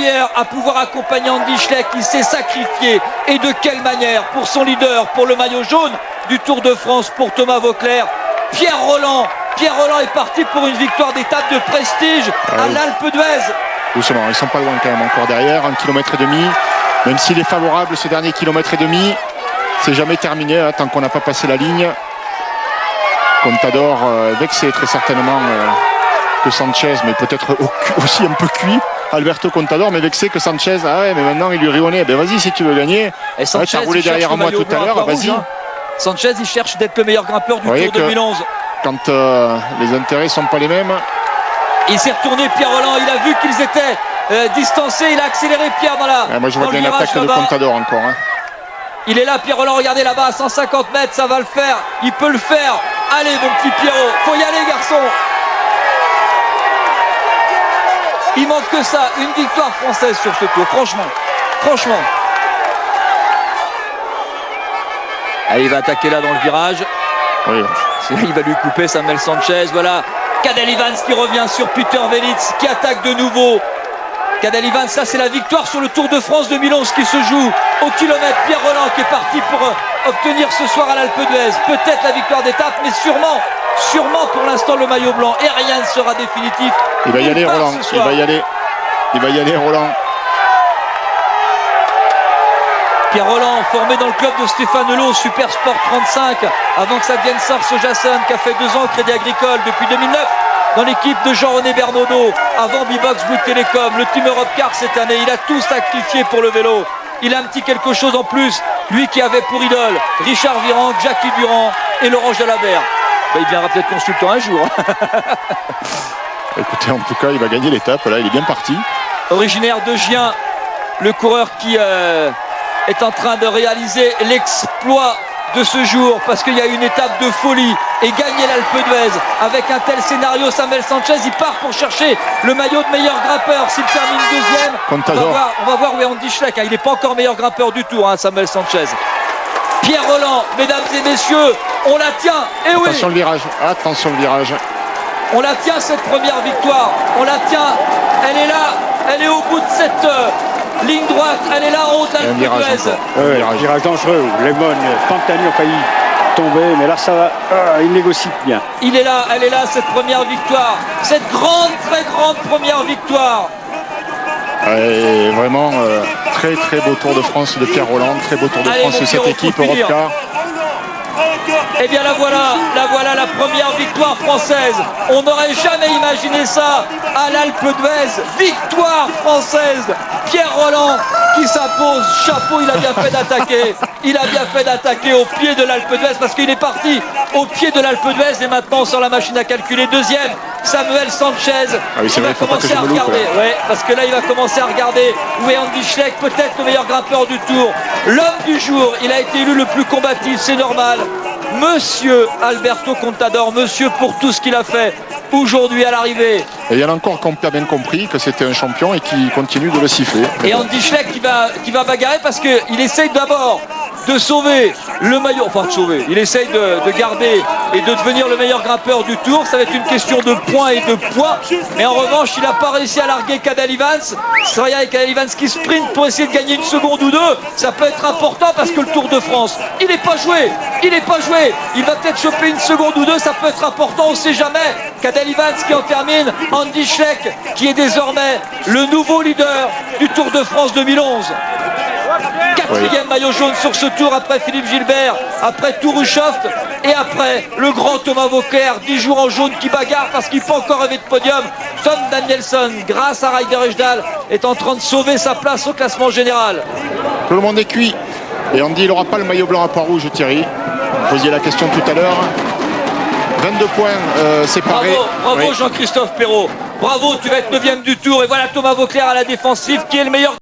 derrière à pouvoir accompagner Andy Schleck qui s'est sacrifié. Et de quelle manière pour son leader, pour le maillot jaune du Tour de France, pour Thomas Voeckler. Pierre Rolland est parti pour une victoire d'étape de prestige à l'Alpe d'Huez. Doucement, ils sont pas loin quand même encore derrière, 1,5 km. Même s'il est favorable ce dernier 1,5 km, c'est jamais terminé hein, tant qu'on n'a pas passé la ligne. Contador vexé très certainement que Sanchez, mais peut-être aussi un peu cuit. Alberto Contador, mais vexé que Sanchez, ah ouais, mais maintenant il lui rionnait. Ben vas-y si tu veux gagner. Et Sanchez, tu as roulé derrière moi tout à l'heure, vas-y. Hein. Sanchez, il cherche d'être le meilleur grimpeur du Tour 2011. Quand les intérêts sont pas les mêmes. Il s'est retourné, Pierre Rolland, il a vu qu'ils étaient distancés, il a accéléré Pierre dans la. Moi je vois bien l'attaque de Contador encore. Hein. Il est là, Pierre Rolland, regardez là-bas, à 150 mètres, ça va le faire. Il peut le faire. Allez, mon petit Pierrot, faut y aller, garçon. Il manque que ça, une victoire française sur ce tour, franchement. Allez, il va attaquer là dans le virage. Oui. Il va lui couper Samuel Sanchez, voilà. Cadel Evans qui revient sur Peter Velits, qui attaque de nouveau. Cadel Evans, ça c'est la victoire sur le Tour de France 2011 qui se joue au kilomètre. Pierre Rolland qui est parti pour obtenir ce soir à l'Alpe d'Huez peut-être la victoire d'étape, mais sûrement pour l'instant le maillot blanc. Et rien ne sera définitif. Il va y aller Rolland, il va y aller Rolland. Pierre Rolland, formé dans le club de Stéphane Hulot, Super Sport 35, avant que ça devienne Sarce Jassen, qui a fait 2 ans au Crédit Agricole depuis 2009, dans l'équipe de Jean-René Bernaudot, avant B-Box Bouygues Télécom, le Team Europe Car cette année. Il a tout sacrifié pour le vélo. Il a un petit quelque chose en plus, lui qui avait pour idole Richard Virenque, Jackie Durand et Laurent Jalabert. Il deviendra peut-être consultant un jour. Écoutez, en tout cas, il va gagner l'étape, là, il est bien parti. Originaire de Gien, le coureur qui est en train de réaliser l'exploit de ce jour, parce qu'il y a une étape de folie et gagner l'Alpe d'Huez avec un tel scénario. Samuel Sanchez, il part pour chercher le maillot de meilleur grimpeur. S'il termine deuxième, on va voir où est Andy Schleck. Il n'est pas encore meilleur grimpeur du tour, Samuel Sanchez. Pierre Rolland, mesdames et messieurs, on la tient. Et oui, attention le virage. On la tient cette première victoire. On la tient. Elle est là. Elle est au bout de cette ligne droite. Elle est là en haut de l'Alpe d'Huez. Virage dangereux. Lemon, Pantani ont failli tomber, mais là ça va. Il négocie bien. Il est là. Elle est là cette première victoire. Cette très grande première victoire. Et vraiment très beau Tour de France de Pierre Rolland. Très beau Tour de France de cette équipe Europcar. Eh bien la voilà la première victoire française. On n'aurait jamais imaginé ça à l'Alpe d'Huez. Victoire française. Pierre Rolland qui s'impose. Chapeau, il a bien fait d'attaquer. Il a bien fait d'attaquer au pied de l'Alpe d'Huez parce qu'il est parti au pied de l'Alpe d'Huez et maintenant sur la machine à calculer. Deuxième, Samuel Sanchez. Oui, il va commencer à regarder. Ouais, parce que là il va commencer à regarder où est Andy Schleck, peut-être le meilleur grimpeur du tour. L'homme du jour, il a été élu le plus combatif, c'est normal. Monsieur Alberto Contador, monsieur pour tout ce qu'il a fait aujourd'hui à l'arrivée. Et il y en a encore qui ont bien compris que c'était un champion et qui continue de le siffler. Et Andy Schleck qui va bagarrer parce qu'il essaye d'abord de sauver le maillot, enfin de sauver, il essaye de garder et de devenir le meilleur grimpeur du tour. Ça va être une question de points et de poids, mais en revanche il n'a pas réussi à larguer Cadel Evans. C'est rien avec Cadel Evans qui sprint pour essayer de gagner une seconde ou deux. Ça peut être important parce que le Tour de France, il n'est pas joué, il va peut-être choper une seconde ou deux, ça peut être important, on ne sait jamais. Cadel Evans qui en termine, Andy Schleck qui est désormais le nouveau leader du Tour de France 2011. Quatrième maillot jaune sur ce tour après Philippe Gilbert, après Tourouchoft et après le grand Thomas Voeckler, 10 jours en jaune qui bagarre parce qu'il peut encore rêver de podium. Tom Danielson, grâce à Ryder Hesjedal, est en train de sauver sa place au classement général. Tout le monde est cuit. Et Andy, il n'aura pas le maillot blanc à Port-Rouge, Thierry. Vous posiez la question tout à l'heure. 22 points séparés. Bravo Jean-Christophe Perrault. Bravo, tu vas être 9e du tour. Et voilà Thomas Voeckler à la défensive qui est le meilleur.